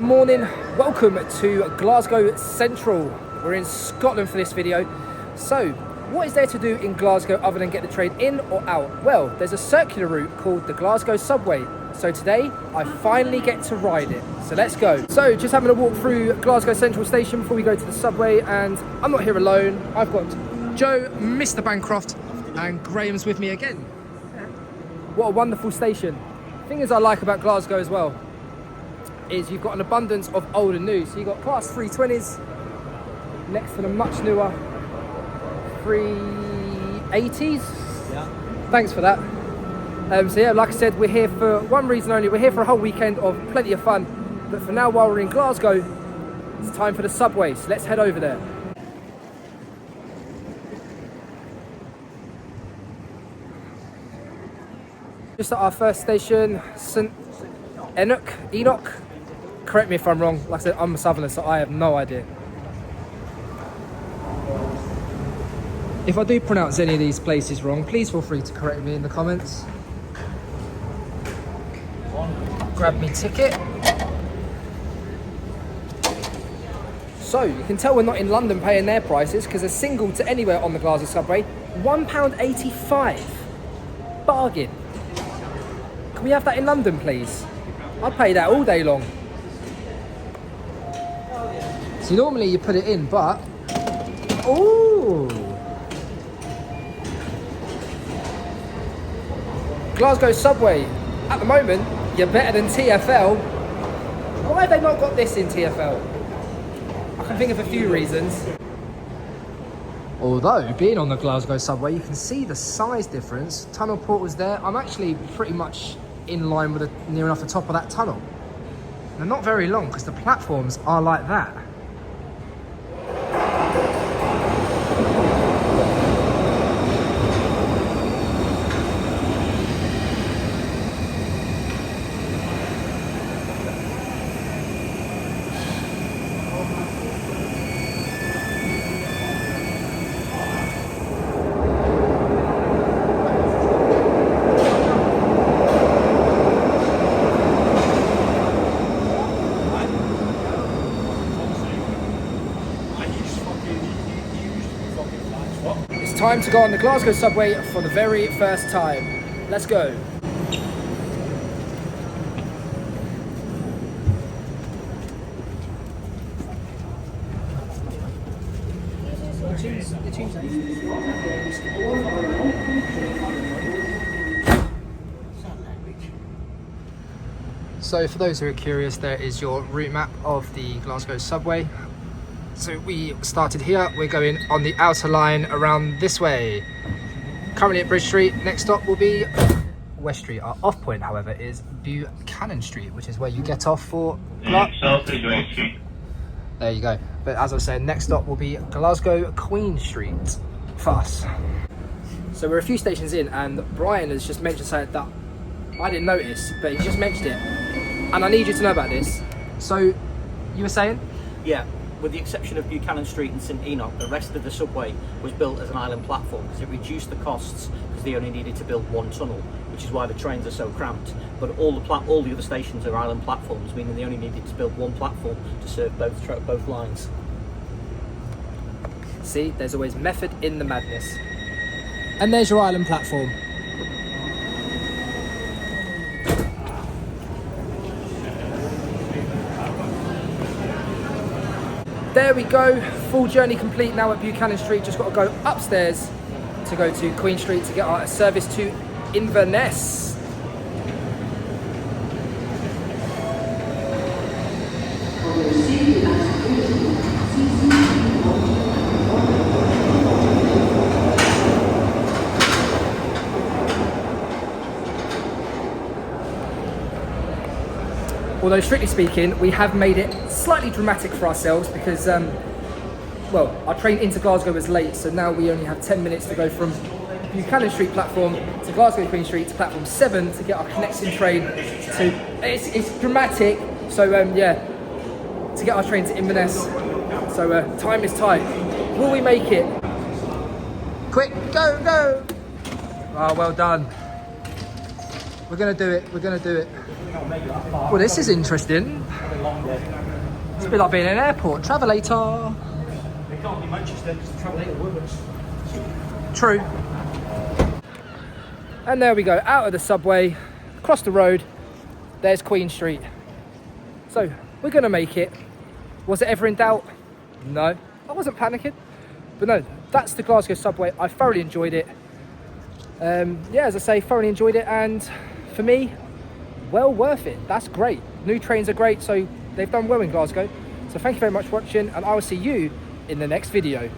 morning, welcome to Glasgow Central. We're in Scotland for this video. So, what is there to do in Glasgow other than get the train in or out? Well, there's a circular route called the Glasgow Subway. So today, I finally get to ride it. So let's go. So, just having a walk through Glasgow Central Station before we go to the subway, and I'm not here alone. I've got Joe, Mr. Bancroft, and Graham's with me again. What a wonderful station. Things I like about Glasgow as well is you've got an abundance of old and new. So you've got class 320s next to the much newer 380s. Yeah. Thanks for that. So yeah, like I said, we're here for one reason only. We're here for a whole weekend of plenty of fun. But for now, while we're in Glasgow, it's time for the subway. So let's head over there. Just at our first station, St. Enoch. Correct me if I'm wrong. Like I said, I'm a southerner, so I have no idea. If I do pronounce any of these places wrong, please feel free to correct me in the comments. Grab me ticket. So, you can tell we're not in London paying their prices, because a single to anywhere on the Glasgow Subway, £1.85. Bargain. Can we have that in London, please? I'd pay that all day long. So normally you put it in, but... Ooh! Glasgow Subway. At the moment, you're better than TfL. Why have they not got this in TfL? I can think of a few reasons. Although, being on the Glasgow Subway, you can see the size difference. Tunnel portals there. I'm actually pretty much in line with near enough the top of that tunnel. They're not very long because the platforms are like that. Time to go on the Glasgow Subway for the very first time. Let's go. So for those who are curious, there is your route map of the Glasgow Subway. So we started here, we're going on the outer line around this way. Currently at Bridge Street, next stop will be West Street. Our off point, however, is Buchanan Street, which is where you get off for... There you go. But as I was saying, next stop will be Glasgow Queen Street for us. So we're a few stations in, and Brian has just mentioned something that I didn't notice, but he just mentioned it. And I need you to know about this. So, you were saying? Yeah. With the exception of Buchanan Street and St Enoch, the rest of the subway was built as an island platform because it reduced the costs because they only needed to build one tunnel, which is why the trains are so cramped. But all the other stations are island platforms, meaning they only needed to build one platform to serve both lines. See, there's always method in the madness. And there's your island platform. There we go, full journey complete now at Buchanan Street. Just got to go upstairs to go to Queen Street to get our service to Inverness. Although strictly speaking, we have made it slightly dramatic for ourselves because, well, our train into Glasgow was late, so now we only have 10 minutes to go from Buchanan Street platform to Glasgow Queen Street to platform 7 to get our connecting train to... It's dramatic, so yeah, to get our train to Inverness. So time is tight. Will we make it? Quick, go! Oh, well done. We're gonna do it, Well, this is interesting. It's a bit like being in an airport. Travelator. They can't be Manchester because the Travelator works. True. And there we go, out of the subway, across the road, there's Queen Street. So, we're gonna make it. Was it ever in doubt? No, I wasn't panicking. But no, that's the Glasgow Subway. I thoroughly enjoyed it. Yeah, as I say, thoroughly enjoyed it, and for me, well worth it. That's great. New trains are great, so they've done well in Glasgow. So thank you very much for watching, and I will see you in the next video.